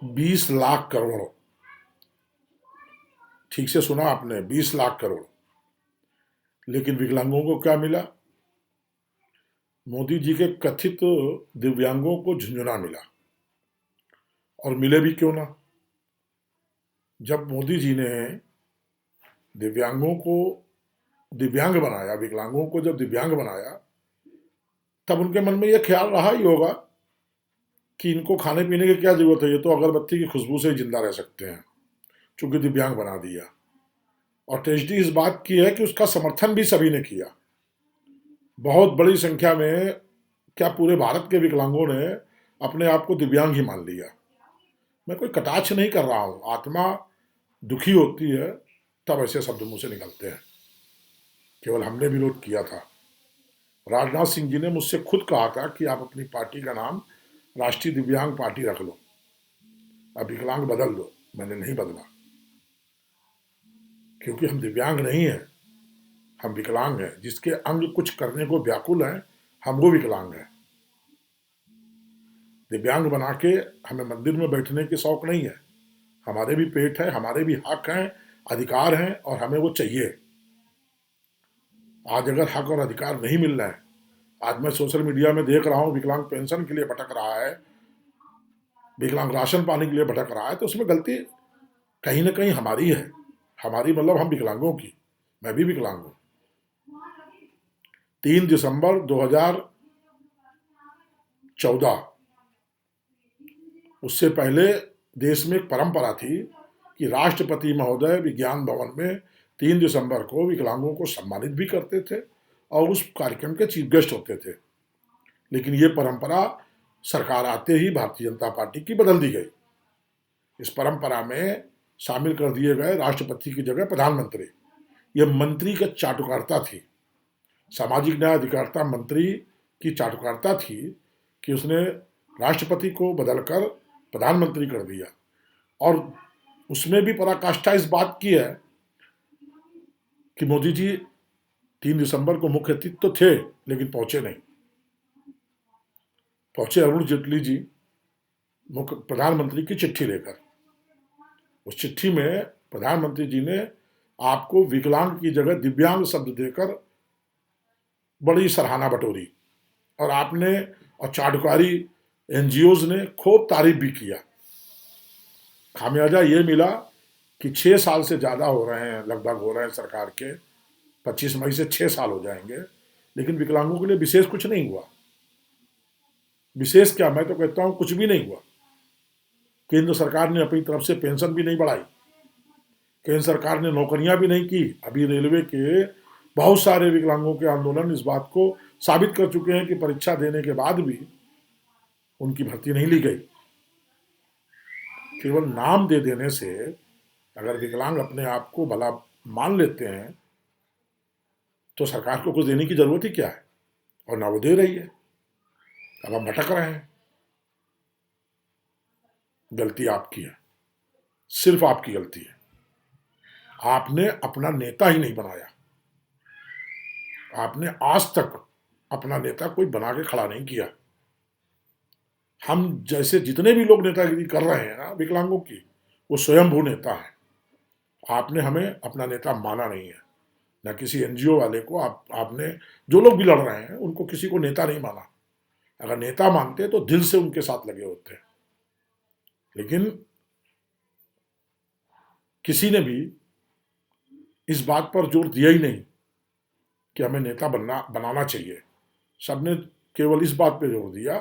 20 लाख करोड़, ठीक से सुना आपने, 20 लाख करोड़। लेकिन विकलांगों को क्या मिला? मोदी जी के कथित दिव्यांगों को झुंझुना मिला। और मिले भी क्यों ना? जब मोदी जी ने दिव्यांगों को दिव्यांग बनाया, विकलांगों को जब दिव्यांग बनाया, तब उनके मन में यह ख्याल रहा ही होगा कि इनको खाने पीने की क्या जरूरत है, ये तो अगरबत्ती की खुशबू से ही जिंदा रह सकते हैं, चूंकि दिव्यांग बना दिया। और ट्रेजिडी इस बात की है कि उसका समर्थन भी सभी ने किया। बहुत बड़ी संख्या में, क्या पूरे भारत के विकलांगों ने अपने आप को दिव्यांग ही मान लिया। मैं कोई कटाक्ष नहीं कर रहा हूं, आत्मा दुखी होती है तब ऐसे शब्द मुंह से निकलते हैं। केवल हमने विरोध किया था। राजनाथ सिंह जी ने मुझसे खुद कहा था कि आप अपनी पार्टी का नाम राष्ट्रीय दिव्यांग पार्टी रख लो, अब विकलांग बदल दो। मैंने नहीं बदला, क्योंकि हम दिव्यांग नहीं हैं, हम विकलांग हैं। जिसके अंग कुछ करने को व्याकुल हैं, हम वो विकलांग हैं। दिव्यांग बना के हमें मंदिर में बैठने की शौक नहीं है। हमारे भी पेट है, हमारे भी हक हैं, अधिकार हैं, और हमें वो चाहिए। आज अगर हक और अधिकार नहीं मिल रहे हैं, आज मैं सोशल मीडिया में देख रहा हूं विकलांग पेंशन के लिए भटक रहा है, विकलांग राशन पाने के लिए भटक रहा है, तो उसमें गलती कहीं ना कहीं हमारी है। हमारी मतलब हम विकलांगों की। मैं भी विकलांग हूं। 3 दिसंबर 2014, उससे पहले देश में एक परंपरा थी कि राष्ट्रपति महोदय विज्ञान भवन में 3 दिसंबर को विकलांगों को सम्मानित भी करते थे और उस कार्यक्रम के चीफ गेस्ट होते थे। लेकिन ये परंपरा सरकार आते ही भारतीय जनता पार्टी की बदल दी गई। इस परंपरा में शामिल कर दिए गए राष्ट्रपति की जगह प्रधानमंत्री। यह मंत्री की चाटुकारिता थी, सामाजिक न्याय अधिकारिता मंत्री की चाटुकारिता थी कि उसने राष्ट्रपति को बदलकर प्रधानमंत्री कर दिया। और उसमें भी पराकाष्ठा इस बात की है कि मोदी जी 3 दिसंबर को मुख्य अतिथि तो थे, लेकिन पहुंचे नहीं। पहुंचे अरुण जेटली जी मुख्य प्रधानमंत्री की चिट्ठी लेकर। उस चिट्ठी में प्रधानमंत्री जी ने आपको विकलांग की जगह दिव्यांग शब्द देकर बड़ी सराहना बटोरी, और आपने और चाटुकारी एनजीओज ने खूब तारीफ भी किया। खामियाजा ये मिला कि 6 साल से ज़्यादा हो रहे हैं, लगभग हो रहे हैं सरकार के, 25 मई से 6 साल हो जाएंगे, लेकिन विकलांगों के लिए विशेष कुछ नहीं हुआ। विशेष क्या, मैं तो कहता हूँ कुछ भी नहीं हुआ। केंद्र सरकार ने अपनी तरफ से पेंशन भी नहीं बढ़ाई, केंद्र सरकार ने नौकरियां भी नहीं की। अभी रेलवे के बहुत सारे विकलांगों के आंदोलन इस बात को साबित कर चुके हैं कि परीक्षा देने के बाद भी उनकी भर्ती नहीं ली गई। केवल नाम दे देने से अगर विकलांग अपने आप को भला मान लेते हैं तो सरकार को कुछ देने की जरूरत ही क्या है? और ना वो दे रही है। अब हम भटक रहे हैं। गलती आपकी है, सिर्फ आपकी गलती है। आपने अपना नेता ही नहीं बनाया। आपने आज तक अपना नेता कोई बना के खड़ा नहीं किया। हम जैसे जितने भी लोग नेतागिरी कर रहे हैं ना विकलांगों की, वो स्वयंभू नेता है। आपने हमें अपना नेता माना नहीं है, ना किसी एनजीओ वाले को। आपने जो लोग भी लड़ रहे हैं उनको किसी को नेता नहीं माना। अगर नेता मानते तो दिल से उनके साथ लगे होते। लेकिन किसी ने भी इस बात पर जोर दिया ही नहीं कि हमें नेता बनाना चाहिए। सबने केवल इस बात पे जोर दिया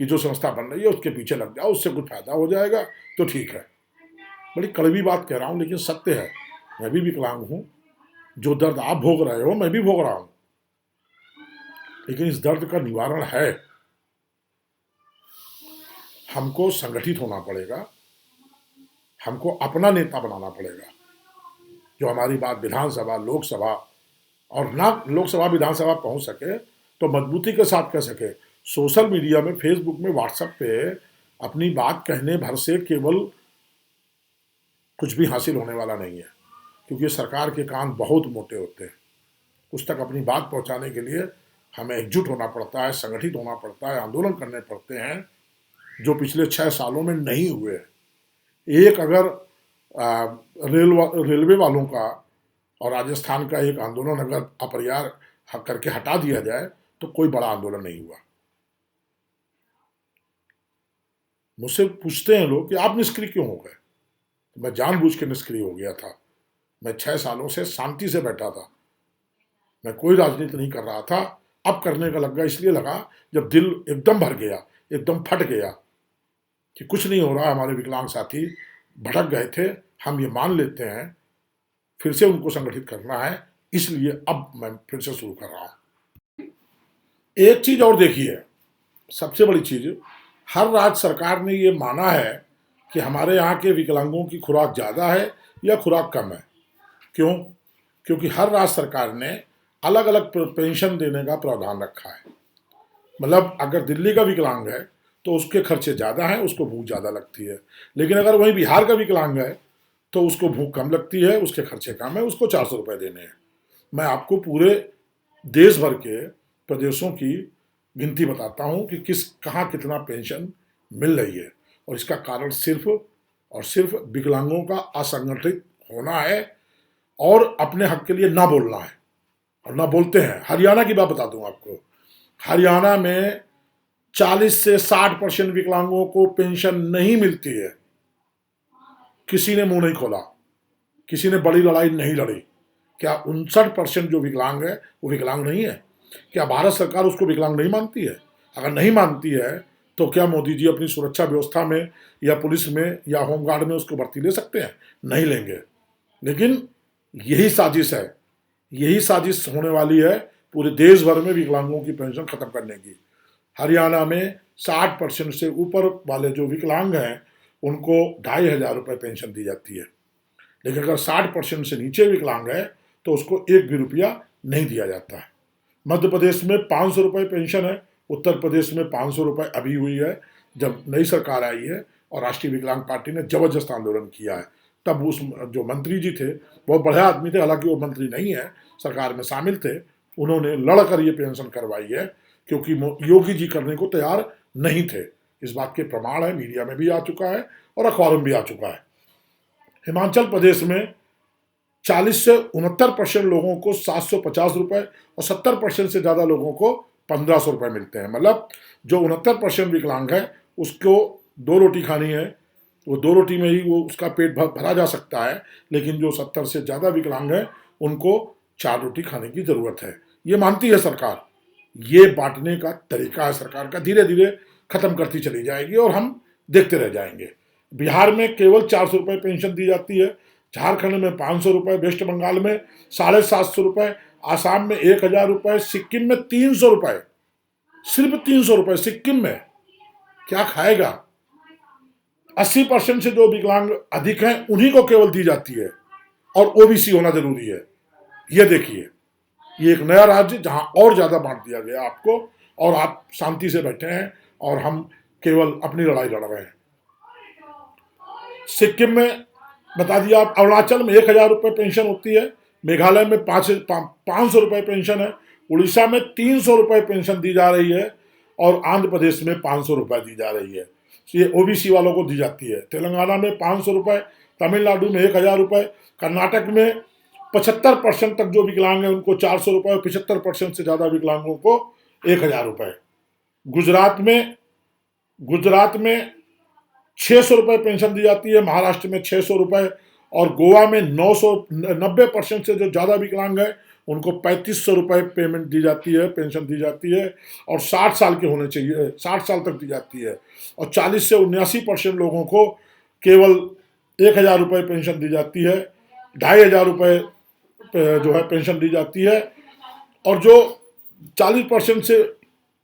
कि जो संस्था बन रही है उसके पीछे लग जाओ, उससे कुछ फायदा हो जाएगा तो ठीक है। बड़ी कड़वी बात कह रहा हूं, लेकिन सत्य है। मैं भी विकलांग हूं। जो दर्द आप भोग रहे हो मैं भी भोग रहा हूं, लेकिन इस दर्द का निवारण है। हमको संगठित होना पड़ेगा, हमको अपना नेता बनाना पड़ेगा जो हमारी बात विधानसभा, लोकसभा, और ना लोकसभा विधानसभा पहुंच सके तो मजबूती के साथ कह सके। सोशल मीडिया में, फेसबुक में, व्हाट्सएप पे अपनी बात कहने भर से केवल कुछ भी हासिल होने वाला नहीं है, क्योंकि सरकार के कान बहुत मोटे होते हैं। उस तक अपनी बात पहुंचाने के लिए हमें एकजुट होना पड़ता है, संगठित होना पड़ता है, आंदोलन करने पड़ते हैं, जो पिछले 6 सालों में नहीं हुए। एक अगर रेलवे वालों का और राजस्थान का एक आंदोलन अगर अपरिहार्य करके हटा दिया जाए तो कोई बड़ा आंदोलन नहीं हुआ। मुझसे पूछते हैं लोग कि आप निष्क्रिय क्यों हो गए? मैं जानबूझ के निष्क्रिय हो गया था। मैं 6 सालों से शांति से बैठा था, मैं कोई राजनीति नहीं कर रहा था। अब करने का लगा, इसलिए लगा जब दिल एकदम भर गया, एकदम फट गया कि कुछ नहीं हो रहा। हमारे विकलांग साथी भटक गए थे, हम ये मान लेते हैं, फिर से उनको संगठित करना है, इसलिए अब मैं फिर से शुरू कर रहा हूं। एक चीज और देखिए, सबसे बड़ी चीज, हर राज्य सरकार ने ये माना है कि हमारे यहाँ के विकलांगों की खुराक ज़्यादा है या खुराक कम है। क्यों? क्योंकि हर राज्य सरकार ने अलग अलग पेंशन देने का प्रावधान रखा है। मतलब अगर दिल्ली का विकलांग है तो उसके खर्चे ज़्यादा हैं, उसको भूख ज़्यादा लगती है। लेकिन अगर वहीं बिहार का विकलांग है तो उसको भूख कम लगती है, उसके खर्चे कम है, उसको 400 रुपये देने हैं। मैं आपको पूरे देश भर के प्रदेशों की गिनती बताता हूँ कि कहाँ कितना पेंशन मिल रही है, और इसका कारण सिर्फ और सिर्फ विकलांगों का असंगठित होना है और अपने हक के लिए ना बोलना है, और ना बोलते हैं। हरियाणा की बात बता दूं आपको, हरियाणा में 40 से 60% विकलांगों को पेंशन नहीं मिलती है। किसी ने मुंह नहीं खोला, किसी ने बड़ी लड़ाई नहीं लड़ी। क्या 59% जो विकलांग है वो विकलांग नहीं है? क्या भारत सरकार उसको विकलांग नहीं मानती है? अगर नहीं मानती है तो क्या मोदी जी अपनी सुरक्षा व्यवस्था में या पुलिस में या होमगार्ड में उसको भर्ती ले सकते हैं? नहीं लेंगे। लेकिन यही साजिश है, यही साजिश होने वाली है पूरे देश भर में विकलांगों की पेंशन खत्म करने की। हरियाणा में 60% से ऊपर वाले जो विकलांग हैं उनको 2,500 रुपये पेंशन दी जाती है। लेकिन अगर 60% से नीचे विकलांग है तो उसको एक भी रुपया नहीं दिया जाता है। मध्य प्रदेश में 500 रुपये पेंशन है, उत्तर प्रदेश में 500 रुपये अभी हुई है जब नई सरकार आई है और राष्ट्रीय विकलांग पार्टी ने जबरदस्त आंदोलन किया है। तब उस जो मंत्री जी थे बहुत बढ़िया आदमी थे, हालांकि वो मंत्री नहीं है, सरकार में शामिल थे, उन्होंने लड़कर ये पेंशन करवाई है क्योंकि योगी जी करने को तैयार नहीं थे। इस बात के प्रमाण है, मीडिया में भी आ चुका है और अखबारों में भी आ चुका है। हिमाचल प्रदेश में 40 से 69% लोगों को 750 रुपये और 70% से ज़्यादा लोगों को 1,500 रुपये मिलते हैं। मतलब जो 69% विकलांग है उसको 2 रोटी खानी है, वो 2 रोटी में ही वो उसका पेट भरा जा सकता है। लेकिन जो 70 से ज़्यादा विकलांग है उनको 4 रोटी खाने की ज़रूरत है। ये मानती है सरकार। ये बांटने का तरीका है सरकार का, धीरे धीरे ख़त्म करती चली जाएगी और हम देखते रह जाएंगे। बिहार में केवल 400 रुपये पेंशन दी जाती है, झारखंड में 500 रुपये, वेस्ट बंगाल में 750 रुपये, आसाम में 1,000 रुपये, सिक्किम में 300 रुपये, सिर्फ 300 रुपये सिक्किम में। क्या खाएगा? 80% से जो विकलांग अधिक हैं उन्हीं को केवल दी जाती है, और ओबीसी होना जरूरी है। ये देखिए, ये एक नया राज्य जहां और ज्यादा बांट दिया गया आपको, और आप शांति से बैठे हैं और हम केवल अपनी लड़ाई लड़ रहे हैं। सिक्किम में बता दिया, आप अरुणाचल में 1,000 रुपये पेंशन होती है, मेघालय में 500 रुपये पेंशन है, उड़ीसा में 300 रुपये पेंशन दी जा रही है, और आंध्र प्रदेश में 500 रुपये दी जा रही है। ये ओबीसी वालों को दी जाती है। तेलंगाना में 500 रुपये, तमिलनाडु में 1,000 रुपये, कर्नाटक में 75% तक जो विकलांग हैं उनको 400 रुपये, और 75% से ज़्यादा विकलांगों को 1,000 रुपये। गुजरात में 600 रुपये पेंशन दी जाती है, महाराष्ट्र में 600 रुपये, और गोवा में 90% से जो ज़्यादा विकलांग है उनको 3,500 रुपये पेमेंट दी जाती है, पेंशन दी जाती है, और 60 साल के होने चाहिए, 60 साल तक दी जाती है। और 40 से 79% लोगों को केवल 1,000 रुपये पेंशन दी जाती है, 2,500 रुपये जो है पेंशन दी जाती है, और जो 40% से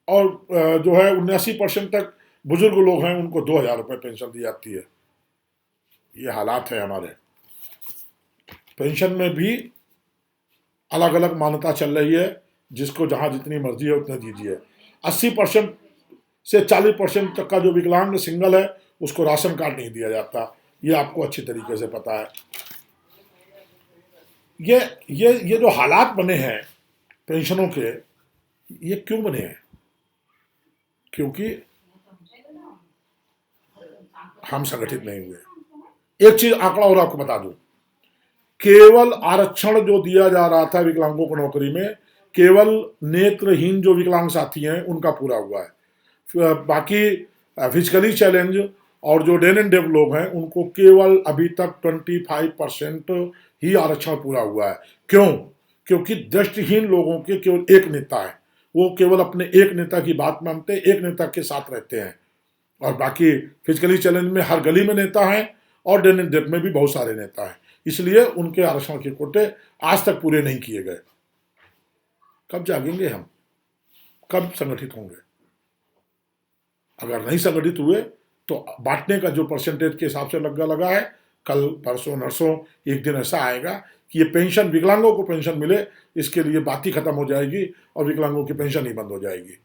और जो है 79% तक बुजुर्ग लोग हैं उनको 2,000 रुपये पेंशन दी जाती है। ये हालात है हमारे। पेंशन में भी अलग अलग मान्यता चल रही है, जिसको जहाँ जितनी मर्जी है उतना दीजिए। 80% से 40% तक का जो विकलांग सिंगल है उसको राशन कार्ड नहीं दिया जाता, ये आपको अच्छी तरीके से पता है। ये जो हालात बने हैं पेंशनों के, ये क्यों बने हैं? क्योंकि हम संगठित नहीं हुए, एक चीज आंकड़ा और आपको बता दूं, केवल आरक्षण जो दिया जा रहा था विकलांगों को नौकरी में, केवल नेत्रहीन जो विकलांग साथी हैं उनका पूरा हुआ है। बाकी फिजिकली चैलेंज और जो डेन एंड डेफ लोग हैं उनको केवल अभी तक 25% ही आरक्षण पूरा हुआ है। क्यों? क्योंकि दृष्टिहीन लोगों के केवल एक नेता है, वो केवल अपने एक नेता की बात मानते हैं, एक नेता के साथ रहते हैं, और बाकी फिजिकली चैलेंज में हर गली में नेता है और डेन एंड डेफ में भी बहुत सारे नेता हैं, इसलिए उनके आरक्षण के कोटे आज तक पूरे नहीं किए गए। कब जागेंगे हम? कब संगठित होंगे? अगर नहीं संगठित हुए तो बांटने का जो परसेंटेज के हिसाब से लगा है, कल परसों नरसों एक दिन ऐसा आएगा कि ये पेंशन, विकलांगों को पेंशन मिले, इसके लिए बात ही खत्म हो जाएगी और विकलांगों की पेंशन ही बंद हो जाएगी।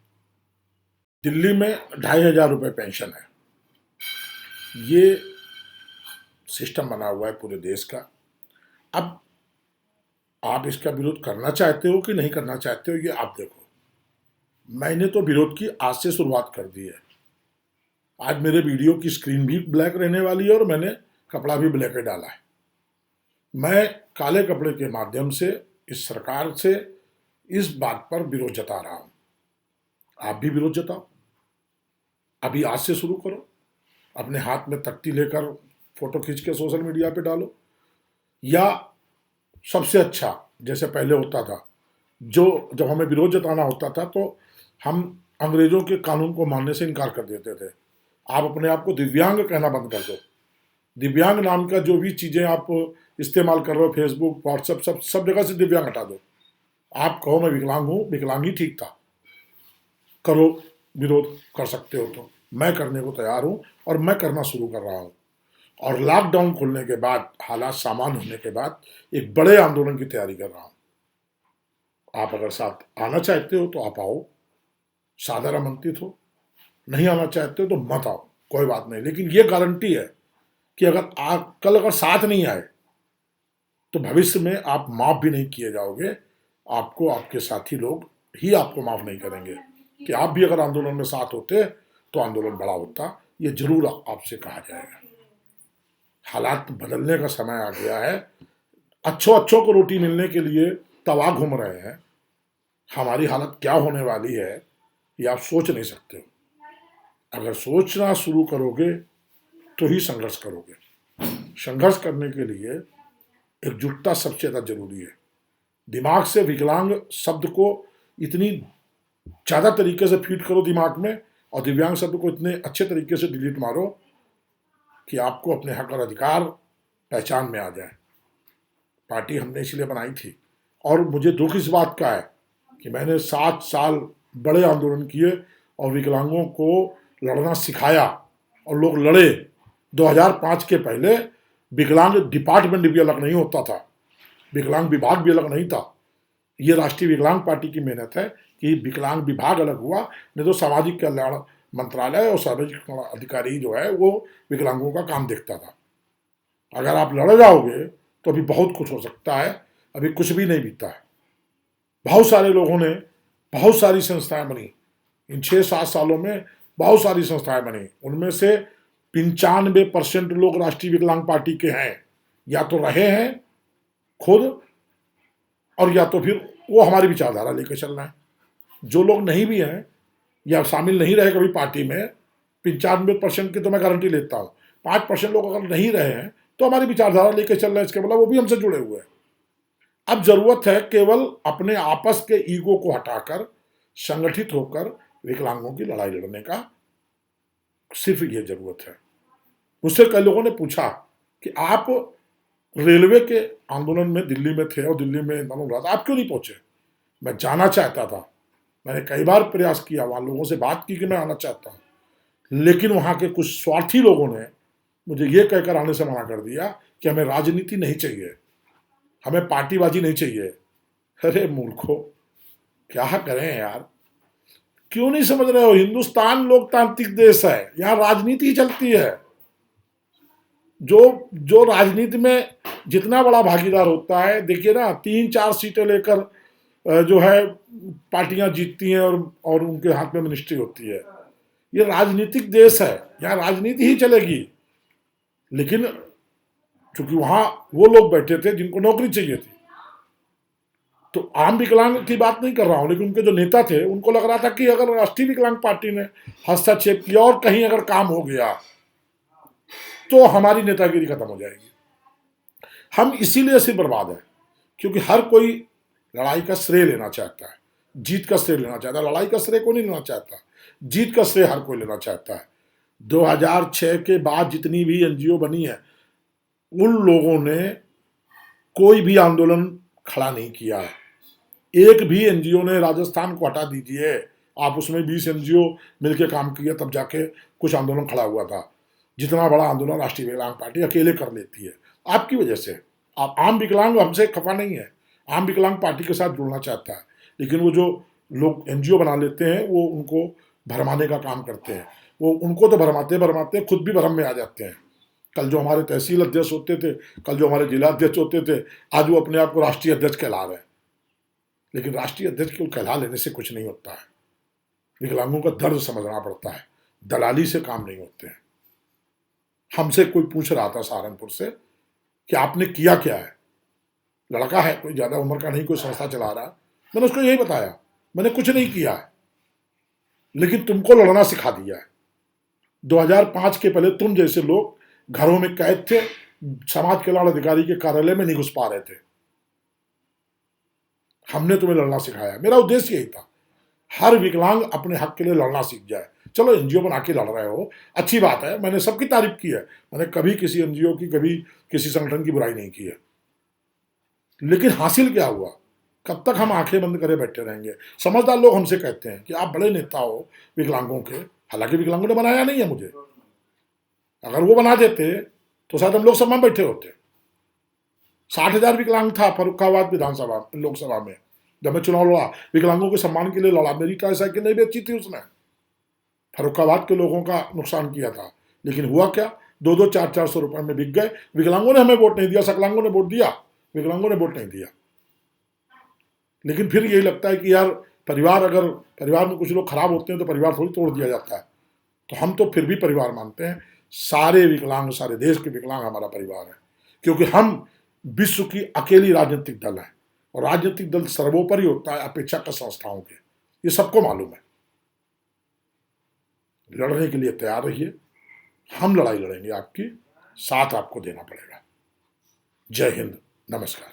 दिल्ली में 2,500 रुपये पेंशन है, ये सिस्टम बना हुआ है पूरे देश का। अब आप इसका विरोध करना चाहते हो कि नहीं करना चाहते हो, ये आप देखो। मैंने तो विरोध की आज से शुरुआत कर दी है। आज मेरे वीडियो की स्क्रीन भी ब्लैक रहने वाली है और मैंने कपड़ा भी ब्लैक ही डाला है। मैं काले कपड़े के माध्यम से इस सरकार से इस बात पर विरोध जता रहा हूं। आप भी विरोध जताओ, अभी आज से शुरू करो, अपने हाथ में तख्ती लेकर फोटो खींच के सोशल मीडिया पे डालो, या सबसे अच्छा जैसे पहले होता था, जो जब हमें विरोध जताना होता था तो हम अंग्रेजों के कानून को मानने से इनकार कर देते थे। आप अपने आप को दिव्यांग कहना बंद कर दो। दिव्यांग नाम का जो भी चीज़ें आप इस्तेमाल कर रहे हो, फेसबुक, व्हाट्सएप, सब जगह से दिव्यांग हटा दो। आप कहो मैं विकलांग हूँ, विकलांग ही ठीक था, करो, विरोध कर सकते हो तो मैं करने को तैयार हूँ और मैं करना शुरू कर रहा हूँ। और लॉकडाउन खुलने के बाद, हालात सामान्य होने के बाद एक बड़े आंदोलन की तैयारी कर रहा हूँ। आप अगर साथ आना चाहते हो तो आप आओ, सादर आमंत्रित हो। नहीं आना चाहते हो तो मत आओ, कोई बात नहीं। लेकिन ये गारंटी है कि अगर आप कल अगर साथ नहीं आए तो भविष्य में आप माफ भी नहीं किए जाओगे। आपको आपके साथी लोग ही आपको माफ नहीं करेंगे। कि आप भी अगर आंदोलन में साथ होते तो आंदोलन बड़ा होता, ये जरूर आपसे कहा जाएगा। हालात बदलने का समय आ गया है। अच्छों को रोटी मिलने के लिए तवा घूम रहे हैं। हमारी हालत क्या होने वाली है ये आप सोच नहीं सकते हो। अगर सोचना शुरू करोगे तो ही संघर्ष करोगे। संघर्ष करने के लिए एकजुटता सबसे ज़्यादा जरूरी है। दिमाग से विकलांग शब्द को इतनी ज़्यादा तरीके से फीड करो दिमाग में, और दिव्यांग शब्द को इतने अच्छे तरीके से डिलीट मारो कि आपको अपने हक और अधिकार पहचान में आ जाए। पार्टी हमने इसलिए बनाई थी, और मुझे दुख इस बात का है कि मैंने 7 साल बड़े आंदोलन किए और विकलांगों को लड़ना सिखाया, और लोग लड़े। 2005 के पहले विकलांग डिपार्टमेंट भी अलग नहीं होता था, विकलांग विभाग भी अलग नहीं था। ये राष्ट्रीय विकलांग पार्टी की मेहनत है कि विकलांग विभाग अलग हुआ, नहीं तो सामाजिक कल्याण मंत्रालय और सामाजिक अधिकारी जो है वो विकलांगों का काम देखता था। अगर आप लड़ जाओगे तो अभी बहुत कुछ हो सकता है, अभी कुछ भी नहीं बीता है। बहुत सारे लोगों ने बहुत सारी संस्थाएं बनी, इन 6-7 सालों में बहुत सारी संस्थाएं बनी। उनमें से 95% लोग राष्ट्रीय विकलांग पार्टी के हैं, या तो रहे हैं खुद, और या तो फिर वो हमारी विचारधारा लेकर चल रहे हैं। जो लोग नहीं भी हैं या शामिल नहीं रहे कभी पार्टी में, 95% की तो मैं गारंटी लेता हूँ, 5% लोग अगर नहीं रहे हैं तो हमारी विचारधारा लेकर चल रहे हैं, इसके मतलब वो भी हमसे जुड़े हुए हैं। अब जरूरत है केवल अपने आपस के ईगो को हटाकर संगठित होकर विकलांगों की लड़ाई लड़ने का, सिर्फ ये जरूरत है। मुझसे कई लोगों ने पूछा कि आप रेलवे के आंदोलन में दिल्ली में थे और दिल्ली में आंदोलन रहा था, आप क्यों नहीं पहुंचे? मैं जाना चाहता था, मैंने कई बार प्रयास किया, वहां लोगों से बात की कि मैं आना चाहता हूं, लेकिन वहां के कुछ स्वार्थी लोगों ने मुझे ये कहकर आने से मना कर दिया कि हमें राजनीति नहीं चाहिए, हमें पार्टीबाजी नहीं चाहिए। अरे मूर्खो, क्या करें यार, क्यों नहीं समझ रहे हो? हिंदुस्तान लोकतांत्रिक देश है, यहां राजनीति चलती है। जो राजनीति में जितना बड़ा भागीदार होता है, देखिए ना, 3-4 सीटें लेकर जो है पार्टियां जीतती हैं और उनके हाथ में मिनिस्ट्री होती है। ये राजनीतिक देश है, यहाँ राजनीति ही चलेगी। लेकिन क्योंकि वहां वो लोग बैठे थे जिनको नौकरी चाहिए थी। तो आम विकलांग की बात नहीं कर रहा हूं, लेकिन उनके जो नेता थे उनको लग रहा था कि अगर राष्ट्रीय विकलांग पार्टी ने हस्तक्षेप किया और कहीं अगर काम हो गया तो हमारी नेतागिरी खत्म हो जाएगी। हम इसीलिए सिर्फ बर्बाद है क्योंकि हर कोई लड़ाई का श्रेय लेना चाहता है, जीत का श्रेय लेना चाहता है। लड़ाई का श्रेय कोई नहीं लेना चाहता, जीत का श्रेय हर कोई लेना चाहता है। 2006 के बाद जितनी भी एनजीओ बनी है उन लोगों ने कोई भी आंदोलन खड़ा नहीं किया है। एक भी एनजीओ ने, राजस्थान को हटा दीजिए आप, उसमें 20 एनजीओ मिलकर काम किया तब जाके कुछ आंदोलन खड़ा हुआ था। जितना बड़ा आंदोलन राष्ट्रीय विकलांग पार्टी अकेले कर लेती है आपकी वजह से। आप आम विकलांग हमसे खफा नहीं है, आम विकलांग पार्टी के साथ जुड़ना चाहता है, लेकिन वो जो लोग एनजीओ बना लेते हैं वो उनको भरमाने का काम करते हैं। वो उनको तो भरमाते भरमाते खुद भी भरम में आ जाते हैं। कल जो हमारे तहसील अध्यक्ष होते थे, कल जो हमारे जिला अध्यक्ष होते थे, आज वो अपने आप को राष्ट्रीय अध्यक्ष कहला रहे हैं। लेकिन राष्ट्रीय अध्यक्ष को कहला लेने से कुछ नहीं होता है। विकलांगों का दर्द समझना पड़ता है, दलाली से काम नहीं होते हैं। हमसे कोई पूछ रहा था सहारनपुर से कि आपने किया क्या है। लड़का है, कोई ज्यादा उम्र का नहीं, कोई संस्था चला रहा। मैंने उसको यही बताया, मैंने कुछ नहीं किया है, लेकिन तुमको लड़ना सिखा दिया है। 2005 के पहले तुम जैसे लोग घरों में कैद थे, समाज कल्याण अधिकारी के कार्यालय में नहीं घुस पा रहे थे। हमने तुम्हें लड़ना सिखाया। मेरा उद्देश्य यही था, हर विकलांग अपने हक के लिए लड़ना सीख जाए। चलो एनजीओ बना के लड़ रहे हो, अच्छी बात है, मैंने सबकी तारीफ की है। मैंने कभी किसी एनजीओ की, कभी किसी संगठन की बुराई नहीं की है। लेकिन हासिल क्या हुआ? कब तक हम आंखें बंद करे बैठे रहेंगे? समझदार लोग हमसे कहते हैं कि आप बड़े नेता हो विकलांगों के, हालांकि विकलांगों ने बनाया नहीं है मुझे। अगर वो बना देते तो शायद हम लोकसभा में बैठे होते। 60,000 विकलांग था फर्रुखाबाद विधानसभा लोकसभा में जब मैं चुनाव लड़ा, विकलांगों के सम्मान के लिए लड़ा। मेरी ट्राईसाइकिल नहीं बेची थी उसने, फर्रुखाबाद के लोगों का नुकसान किया था। लेकिन हुआ क्या, 2-2, 400 रुपए में बिक गए। विकलांगों ने हमें वोट नहीं दिया, सकलांगों ने वोट दिया, विकलांगों ने वोट नहीं दिया। लेकिन फिर यही लगता है कि यार अगर परिवार में कुछ लोग खराब होते हैं तो परिवार थोड़ी तोड़ दिया जाता है। तो हम तो फिर भी परिवार मानते हैं। सारे विकलांग, सारे देश के विकलांग हमारा परिवार है, क्योंकि हम विश्व की अकेली राजनीतिक दल है और राजनीतिक दल सर्वोपरि होता है अपेक्षा कर संस्थाओं के। ये सबको मालूम है। लड़ने के लिए तैयार रहिए, हम लड़ाई लड़ेंगे आपकी, साथ आपको देना पड़ेगा। जय हिंद, नमस्कार।